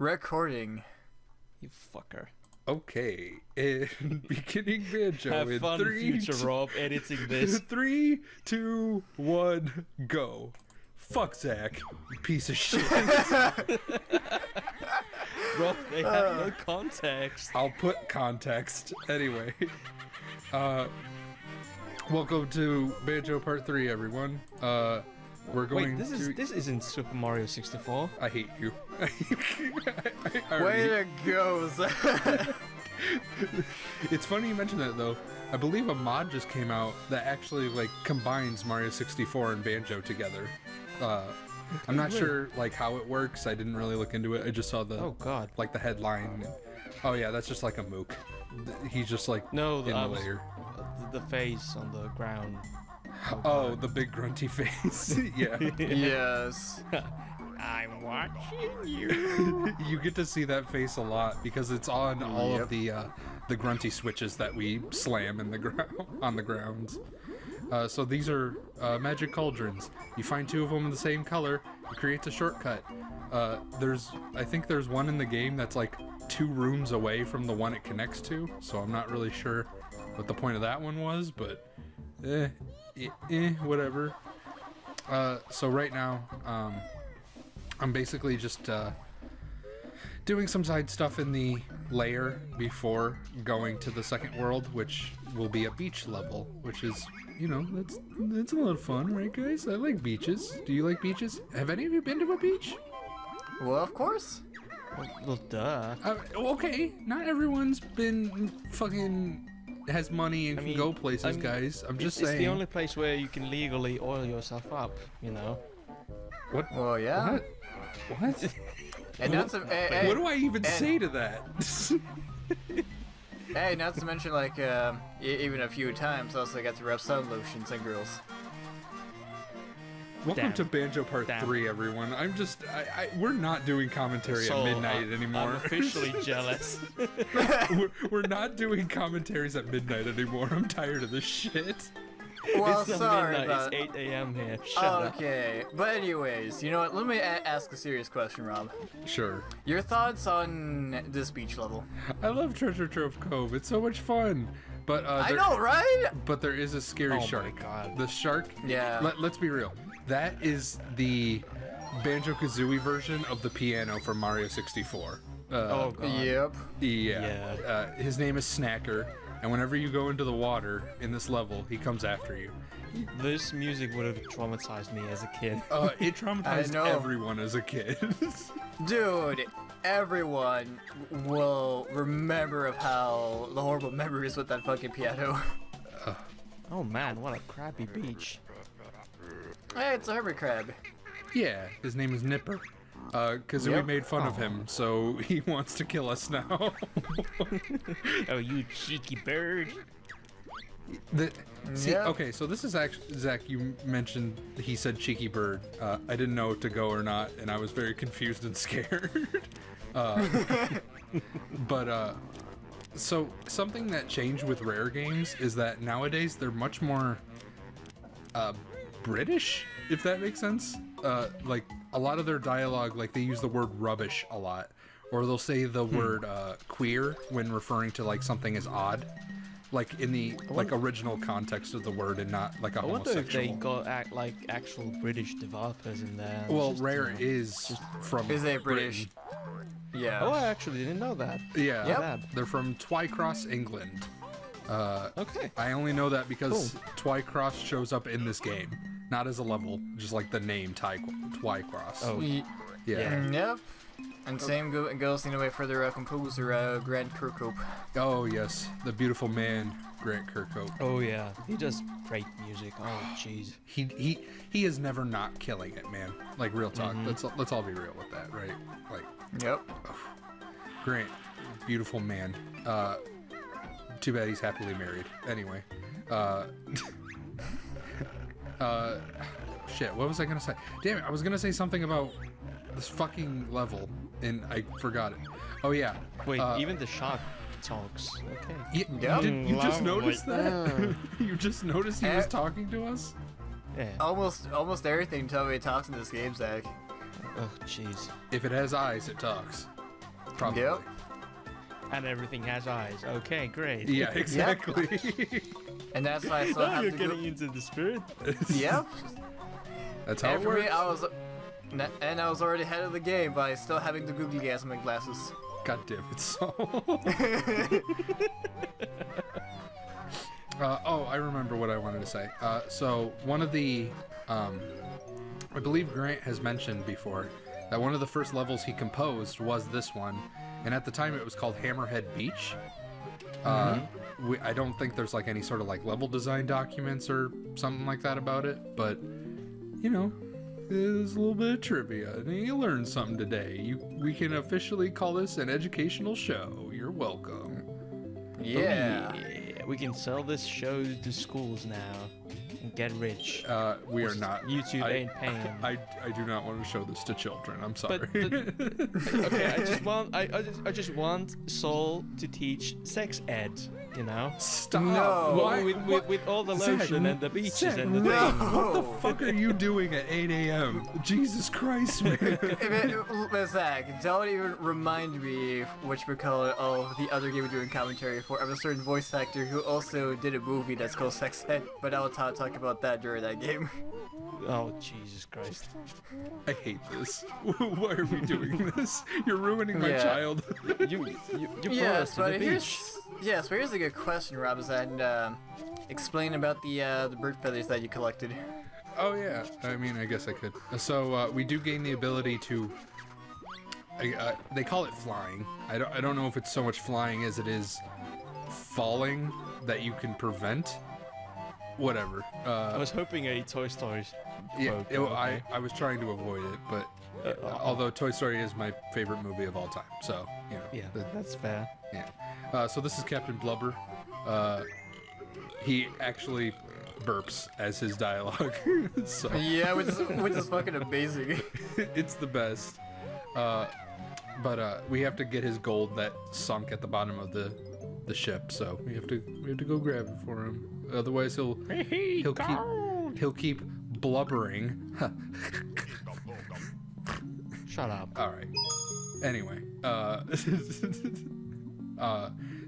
Recording. You fucker. Okay, and beginning Banjo Have in fun, future Rob, editing this. 3, 2, 1, go. Fuck Zach, you piece of shit. Rob, they have no context. I'll put context. Anyway, welcome to Banjo Part 3, everyone. We're going Wait, this isn't Super Mario 64. I hate you. Way to go, Zach. It's funny you mention that, though. I believe a mod just came out that actually, like, combines Mario 64 and Banjo together. I'm not sure, like, how it works. I didn't really look into it. I just saw the, like, the headline. Oh, yeah, that's just like a mook. He's just, like, in the layer. The face on the ground. Oh, the big grunty face. Yeah. Yes. I'm watching you. You get to see that face a lot because it's on all of the grunty switches that we slam in the on the ground. So these are magic cauldrons. You find 2 of them in the same color, it creates a shortcut. I think there's one in the game that's like 2 rooms away from the one it connects to, so I'm not really sure what the point of that one was, but whatever. So right now, I'm basically just doing some side stuff in the layer before going to the second world, which will be a beach level, which is, you know, that's a lot of fun, right, guys? I like beaches. Do you like beaches? Have any of you been to a beach? Well, of course. Well, duh. Okay, not everyone's been fucking has money and can go places, guys. I'm just saying. It's the only place where you can legally oil yourself up, you know. What? Well, yeah. What? And not to, what do I even say to that? Hey, not to mention, like, even a few times, also got to rub sun lotions and grills. Welcome to Banjo Part 3, everyone. We're not doing commentary at midnight anymore. I'm officially jealous. we're not doing commentaries at midnight anymore. I'm tired of this shit. Well, it's not sorry, midnight, but... it's 8 a.m. here. Shut up. Okay, but anyways, you know what? Let me ask a serious question, Rob. Sure. Your thoughts on this beach level? I love Treasure Trove Cove. It's so much fun. But I know, right? But there is a scary shark. Oh my god. The shark. Yeah. Let's be real. That is the Banjo Kazooie version of the piano from Mario 64. Oh god. Yep. Yeah. His name is Snacker, and whenever you go into the water in this level, he comes after you. This music would have traumatized me as a kid. It traumatized everyone as a kid. Dude, everyone will remember of how the horrible memories with that fucking piano. Oh man, what a crappy beach. Hey, it's a hermit crab. Yeah, his name is Nipper. Kazooie made fun of him, so he wants to kill us now. Oh, you cheeky bird. Okay, so this is actually, Zach, you mentioned he said cheeky bird. I didn't know to go or not, and I was very confused and scared. So something that changed with Rare games is that nowadays they're much more British, if that makes sense. Like, a lot of their dialogue, like, they use the word rubbish a lot, or they'll say the word queer when referring to, like, something as odd. Like, in the original context of the word, and not like a homosexual. I wonder if they got actual British developers in there. Well, Rare is from British? Yeah. Oh, I actually didn't know that. Yeah. Yep. They're from Twycross, England. Okay. I only know that because Twycross shows up in this game, not as a level, just like the name Twycross. Oh. Yeah. Yep. And same goes in a way for their composer, Grant Kirkhope. Oh yes, the beautiful man, Grant Kirkhope. Oh yeah, he does great music. Oh jeez. He is never not killing it, man. Like, real talk. Let's all be real with that, right? Like. Yep. Grant, beautiful man. Too bad he's happily married. Anyway. Shit, what was I gonna say? Damn it, I was gonna say something about this fucking level, and I forgot it. Oh yeah. Wait, even the shark talks. Okay. You just noticed that? You just noticed he was talking to us? Yeah. Almost everything tell me it talks in this game, Zach. Oh jeez. If it has eyes, it talks. Probably. Yep. And everything has eyes. Okay, great. Yeah, exactly. And that's why I still Oh, have you're to getting into the spirit. Yep. That's how And it for works. me, I was already ahead of the game by still having the googly eyes on my glasses. God damn it, so. Oh, I remember what I wanted to say. So one of the, I believe Grant has mentioned before that one of the first levels he composed was this one, and at the time it was called Hammerhead Beach. I don't think there's like any sort of like level design documents or something like that about it, but you know, there's a little bit of trivia, and you learned something today. We can officially call this an educational show. You're welcome. Yeah. Yeah, we can sell this show to schools now and get rich. We are not. YouTube ain't paying. I do not want to show this to children. I'm sorry. Okay, I just want Saul to teach sex ed. You know, Stop. No. Why? with all the Zach, lotion and the beaches Zach, and the no. things. What the fuck are you doing at 8 a.m.? Jesus Christ, man. Zach, don't even remind me whatchamacallit of the other game we're doing commentary for of a certain voice actor who also did a movie that's called Sex Ed, but I'll talk about that during that game. Oh Jesus Christ! I hate this. Why are we doing this? You're ruining my Yeah. child. You brought us Yes, to but the beach. here's a good question, Rob, and explain about the bird feathers that you collected. Oh yeah. I mean, I guess I could. So we do gain the ability to. They call it flying. I don't know if it's so much flying as it is falling that you can prevent. Whatever. I was hoping a Toy Story. Yeah, quote, okay. I was trying to avoid it, but although Toy Story is my favorite movie of all time, so you know. Yeah, that's fair. Yeah. So this is Captain Blubber. He actually burps as his dialogue. So Yeah, which is fucking amazing. it's the best. But we have to get his gold that sunk at the bottom of the ship, so we have to go grab it for him. Otherwise he'll keep blubbering. Shut up. All right. Anyway,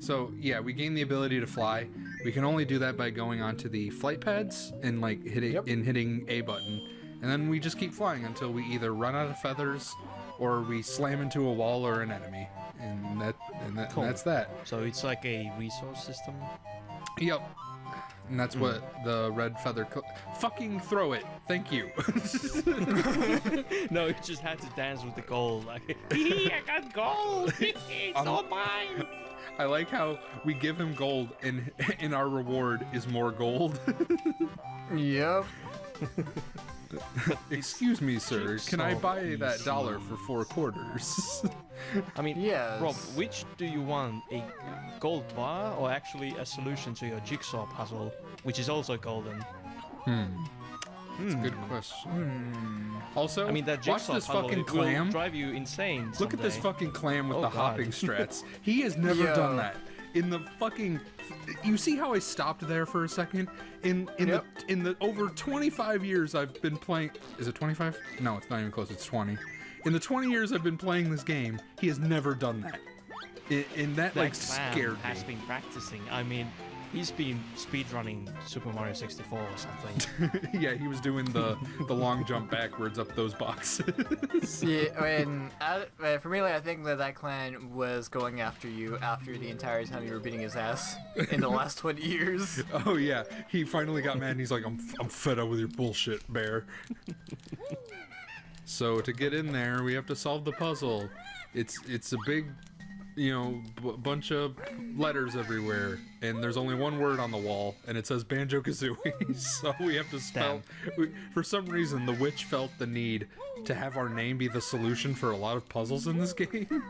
so yeah, we gain the ability to fly. We can only do that by going onto the flight pads and like hitting A button, and then we just keep flying until we either run out of feathers or we slam into a wall or an enemy, and Cool. that's that. So it's like a resource system. Yep. And that's what the red feather. Fucking throw it. Thank you. No, it just had to dance with the gold. Like, I got gold. It's all mine. I like how we give him gold, and our reward is more gold. Yep. Excuse me, sir. Can I Jigsaw buy that easy. $1 for 4 quarters? I mean, Yes. Rob, which do you want? A gold bar or actually a solution to your jigsaw puzzle, which is also golden? That's a good question. Also, I mean, that watch jigsaw this puzzle fucking will clam. drive you insane. Look at this someday. fucking clam with Oh, the God. hopping strats. He has never Yo. done that. In the fucking, you see how I stopped there for a second? In the over 25 years I've been playing. Is it 25? No, it's not even close. It's 20. In the 20 years I've been playing this game, he has never done that. And that like clam scared has me. been practicing. I mean, he's been speedrunning Super Mario 64 or something. Yeah, he was doing the long jump backwards up those boxes. Yeah, and for me, like, I think that clan was going after you after the entire time you were beating his ass in the last 20 years. Oh yeah, he finally got mad and he's like, I'm fed up with your bullshit, bear. So to get in there, we have to solve the puzzle. It's a big, you know, bunch of letters everywhere, and there's only one word on the wall, and it says Banjo Kazooie. So we have to spell. For some reason, the witch felt the need to have our name be the solution for a lot of puzzles in this game.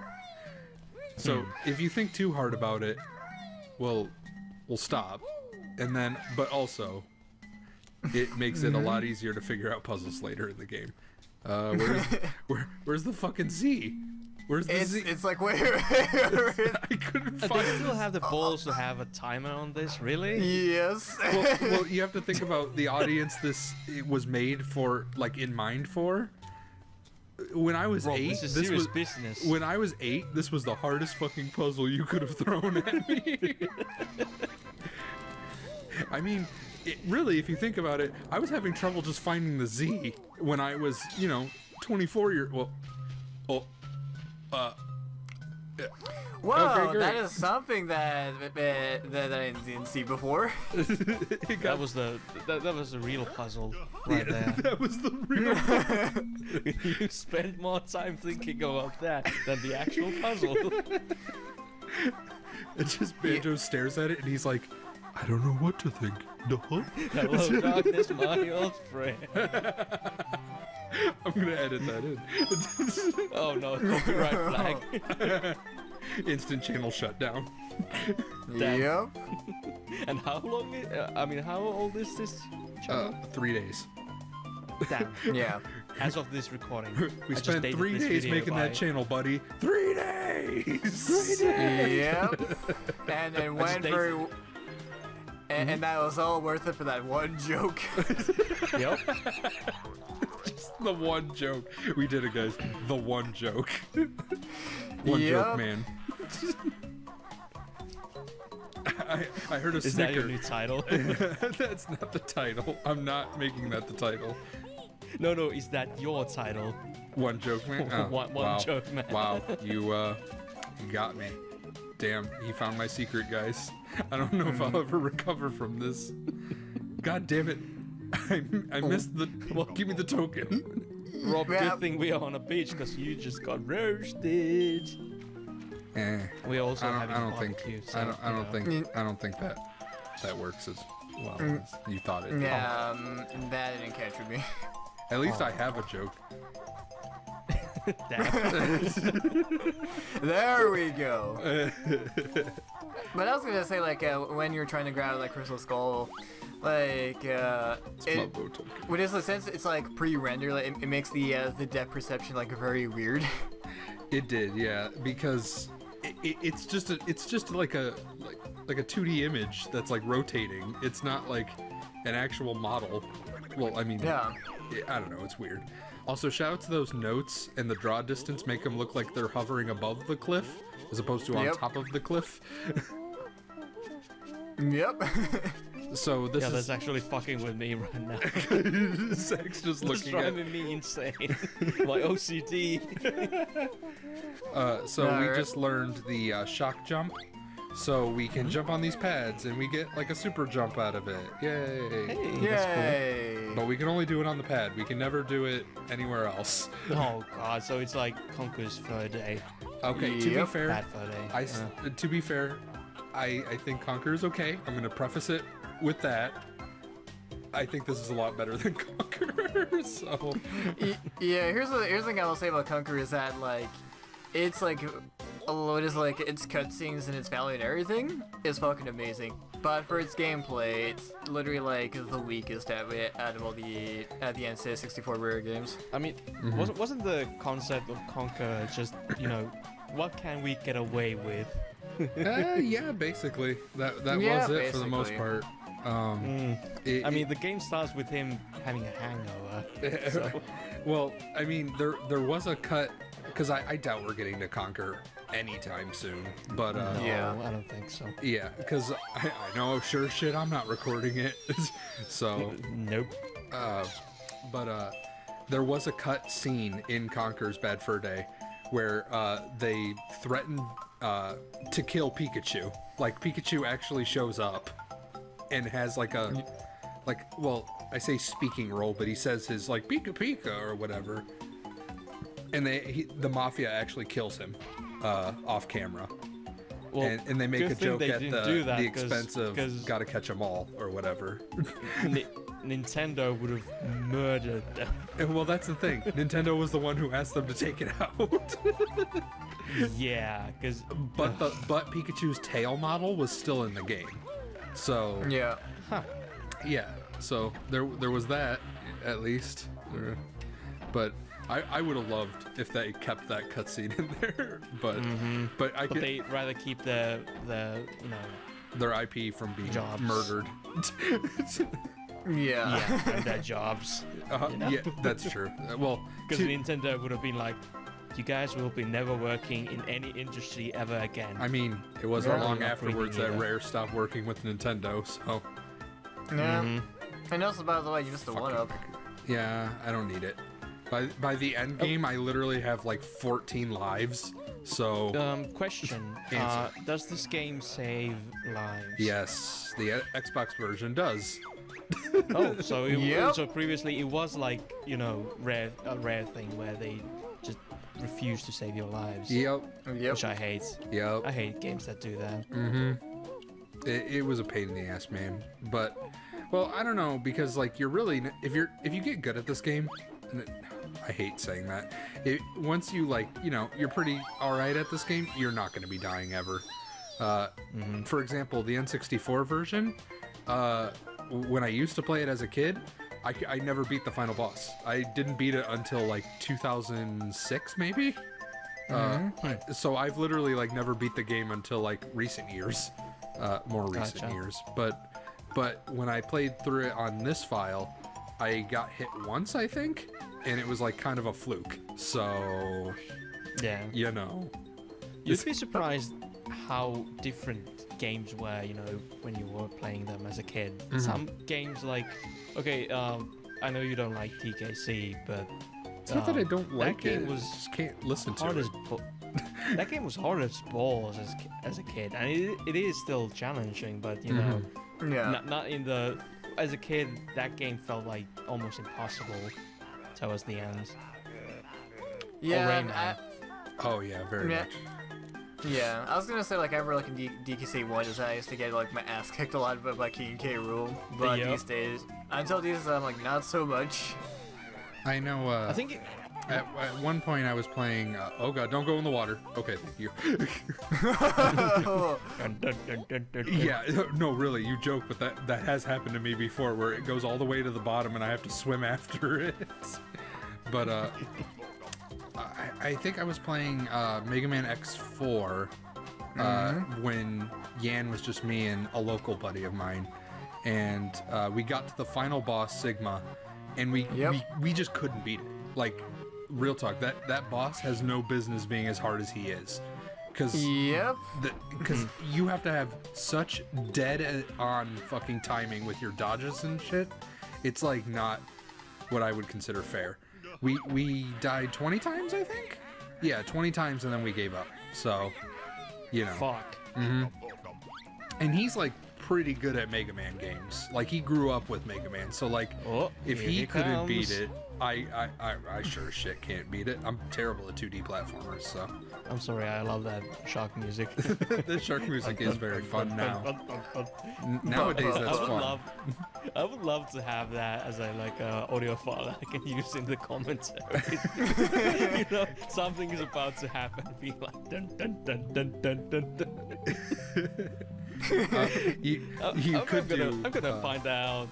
So if you think too hard about it, well, we'll stop. And then, but also, it makes it a lot easier to figure out puzzles later in the game. Where's the fucking Z? Where's the Z? It's like where? I couldn't They find still it. have the balls to have a timer on this, really? Yes. Well, you have to think about the audience this was made for, like in mind for. when I was Rob, 8, this is this serious was business. when I was 8. This was the hardest fucking puzzle you could have thrown at me. I mean, really, if you think about it, I was having trouble just finding the Z when I was, 24 years. Whoa, Okay, great. that is something that I didn't see before. That was the real puzzle right there. That was the real. You spent more time thinking about that than the actual puzzle. It's just Banjo stares at it and he's like, I don't know what to think. No. Hello, darkness, my old friend. I'm gonna edit that in. Oh no, copyright flag. Instant channel shutdown. Damn. Yep. And how long? How old is this channel? 3 days. Damn. Yeah. As of this recording, We I just spent dated 3 this days video making by- that channel, buddy. 3 days. 3 days. Yep. And it went dated- for. And that was all worth it for that one joke. Yep. Just the one joke. We did it, guys. The one joke. One Yep. joke, man. I heard a Is that your snicker. new title? That's not the title. I'm not making that the title. No, is that your title? One joke, man. Oh, One wow. joke, man. Wow, you got me. Damn, he found my secret, guys. I don't know if I'll ever recover from this. God damn it. I missed the. Well, give me the token. Rob, Yeah. good thing we are on a beach because you just got roasted. We also I having don't think. barbecue. So, I don't you know. think. I don't think that works as well as you thought it. Yeah, that didn't catch with me. At least I have a joke. Damn. There we go. But I was gonna say, like, when you're trying to grab like Crystal Skull, like, Slumbo token. when it's since it's like pre-rendered, like, it makes the depth perception like very weird. It did, yeah, because it's just like a 2D image that's like rotating. It's not like an actual model. Well, I mean, Yeah. I don't know. It's weird. Also, shout out to those notes and the draw distance make them look like they're hovering above the cliff as opposed to on Yep. top of the cliff. Yep. So this Yeah, that's is actually fucking with me right now. Zach's just It's looking at. driving me insane. My OCD. So we Alright. just learned the shock jump. So we can jump on these pads and we get like a super jump out of it. Yay! Hey. Yay. But we can only do it on the pad. We can never do it anywhere else. Oh god, so it's like Conker's third day. Okay, to be Yep. fair, Bad third day. to be fair, I think Conquer is okay. I'm gonna preface it with that. I think this is a lot better than Conquer. So Yeah, here's the thing I will say about Conquer is that like it's like what is like its cutscenes and its value and everything is fucking amazing. But for its gameplay, it's literally like the weakest out of all the N64 Rare games. I mean, wasn't the concept of Conker just, what can we get away with? yeah, basically that Yeah, was it for the most basically. part. I mean, the game starts with him having a hangover. So. Well, I mean, there was a cut because I doubt we're getting to Conquer anytime soon. But No, Yeah. I don't think so. yeah, because I know sure shit I'm not recording it. So Nope. but there was a cut scene in Conker's Bad Fur Day where they threaten to kill Pikachu. Like Pikachu actually shows up and has like well, I say speaking role, but he says his like Pika Pika or whatever. And the Mafia actually kills him off camera. Well, And they make a good thing joke they at didn't do that, the expense of 'cause gotta catch them all or whatever. Nintendo would have murdered them. And, well, that's the thing. Nintendo was the one who asked them to take it out. Yeah, because but Pikachu's tail model was still in the game. So Yeah. yeah, so there was that at least. But I would have loved if they kept that cutscene in there. But but they'd rather keep the their IP from being Jobs. murdered. Yeah. and their jobs. Yeah, that's true. Well, Because Nintendo would have been like, you guys will be never working in any industry ever again. I mean, it wasn't Yeah. long Not afterwards breathing that either. Rare stopped working with Nintendo, so Yeah. And also, by the way, just a one up. yeah, I don't need it. By the end game, I literally have like 14 lives, so Question: Answer. does this game save lives? yes, the Xbox version does. Oh, so Yep. so previously it was like, you know, a rare thing where they just refuse to save your lives. Yep, Yep. Which I hate. yep. I hate games that do that. It was a pain in the ass, man. But, well, I don't know, because like you're really if you get good at this game, and I hate saying that. Once you like, you know, you're pretty all right at this game, you're not going to be dying ever. For example, the N64 version, when I used to play it as a kid, I never beat the final boss. I didn't beat it until like 2006, maybe. So I've literally like never beat the game until like recent years, more recent Gotcha. years. But when I played through it on this file, I got hit once, I think, and it was like kind of a fluke. So, Yeah. you know, You'd be surprised how different games were, you know, when you were playing them as a kid. Some games like, okay, I know you don't like TKC, but it's not that I don't like game it. was Just can't listen to hard it. as that game was hard as balls as a kid, and it is still challenging, but you know, Yeah. not in the. As a kid, that game felt like almost impossible towards the end. Yeah. and Rayman. Oh yeah, very Yeah. much. Yeah, I was gonna say like I remember like in DKC 1 is I used to get like my ass kicked a lot by King K. Rool, but Yep. these days until these I'm like not so much. I know. I think it, At one point, I was playing. Oh god, don't go in the water. Okay, thank you. dun, dun, dun, dun, dun, dun. Yeah, no, really, you joke, but that has happened to me before, where it goes all the way to the bottom and I have to swim after it. But I think I was playing Mega Man X4 when Yan was just me and a local buddy of mine, and we got to the final boss Sigma, and we just couldn't beat it. Like, real talk, that boss has no business being as hard as he is, because Yep. you have to have such dead on fucking timing with your dodges and shit. It's like not what I would consider fair. We died 20 times, I think. Yeah, 20 times, and then we gave up. So, you know. Fuck. And he's like pretty good at Mega Man games. Like, he grew up with Mega Man, so like Oh, if here he couldn't comes. beat it, I sure as shit can't beat it. I'm terrible at 2D platformers, so I'm sorry, I love that shark music. the shark music is very fun now. Nowadays, that's fun. I would love to have that as a audio file that I can use in the commentaries. You know, something is about to happen. Be like dun dun dun dun dun dun dun. You could do. I'm gonna find out.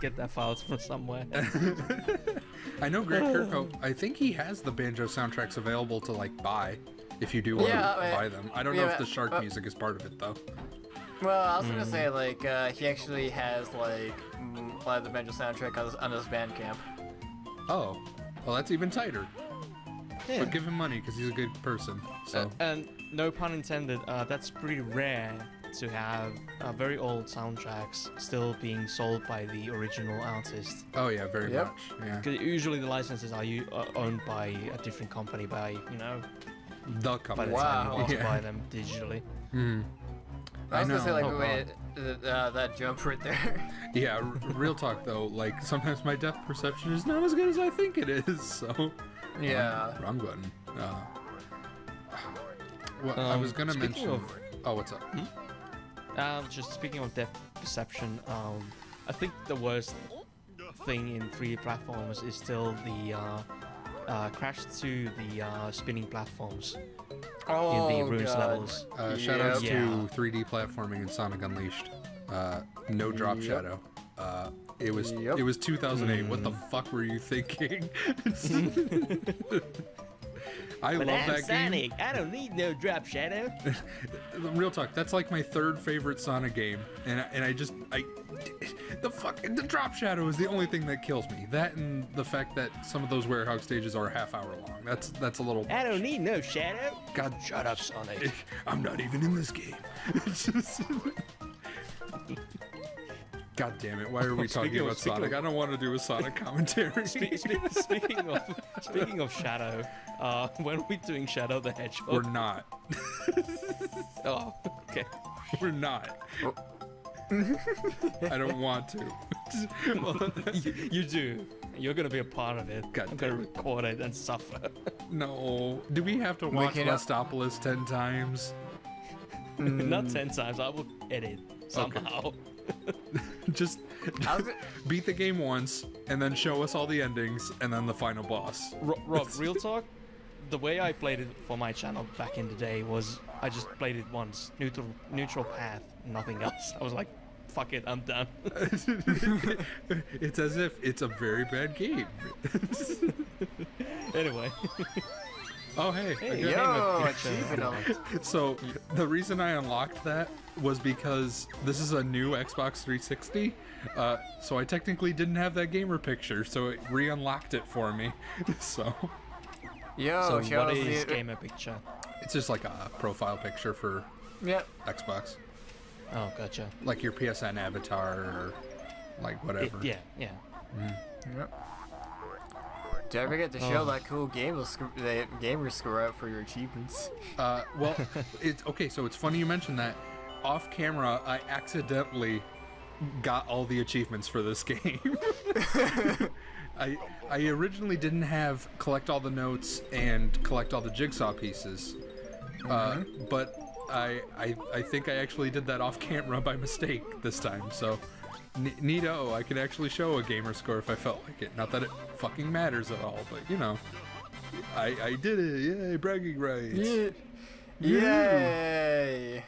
Get that file from somewhere. I know Greg Kirkhope. I think he has the Banjo soundtracks available to like buy if you do want to buy them. I don't know if the shark music is part of it though. Well, I was gonna say like he actually has like the Banjo soundtrack on his Bandcamp. Oh, well, that's even tighter. Yeah. But give him money because he's a good person. So And no pun intended, that's pretty rare to have very old soundtracks still being sold by the original artist. oh yeah, very Yep. much. Yeah, Because usually the licenses are owned by a different company by, you know, the by company. the time you Wow. want to Yeah. buy them digitally. I was gonna say like Oh, wait, that jump right there. Yeah, real talk though. Like sometimes my depth perception is not as good as I think it is. So Yeah. wrong button. Well, I was gonna speaking mention. Oh, what's up? Just speaking of depth perception, I think the worst thing in 3D platforms is still the crash to the spinning platforms Oh in the ruins god. levels. Shoutouts Yeah. to 3D platforming and Sonic Unleashed. No drop Yep. shadow. It was Yep. it was 2008. What the fuck were you thinking? I love that game. I don't need no drop shadow. Real talk, that's like my third favorite Sonic game, and The drop shadow is the only thing that kills me. That and the fact that some of those Werehog stages are a half hour long. That's a little. I don't need no shadow. God, Shut up, Sonic. I'm not even in this game. It's just. God damn it! Why are we talking about Sonic? I don't want to do a Sonic commentary. Speaking of Shadow, when are we doing Shadow the Hedgehog? We're not. Oh, okay. We're not. I don't want to. Well, you do. You're gonna be a part of it. God I'm gonna record it and suffer. No. Do we have to watch Lestopolis 10 times? Not 10 times. I will edit somehow. Okay. Just beat the game once, and then show us all the endings, and then the final boss. Rob, real talk. The way I played it for my channel back in the day was I just played it once, neutral path, nothing else. I was like, fuck it, I'm done. It's as if it's a very bad game. Anyway. Oh hey, yo, achievement. So the reason I unlocked that was because this is a new Xbox 360, so I technically didn't have that gamer picture, so it re-unlocked it for me. So what is gamer picture? It's just like a profile picture for Xbox. Oh, gotcha. Like your PSN avatar or like whatever. Yeah. Mm. Yep. Did I ever get to show that cool gamer score out for your achievements? Well, it's okay. So it's funny you mentioned that. Off camera, I accidentally got all the achievements for this game. I originally didn't have collect all the notes and collect all the jigsaw pieces, but I think I actually did that off camera by mistake this time. So. Neato, I could actually show a gamer score if I felt like it. Not that it fucking matters at all, but you know, I did it. Yay, bragging rights. Yay!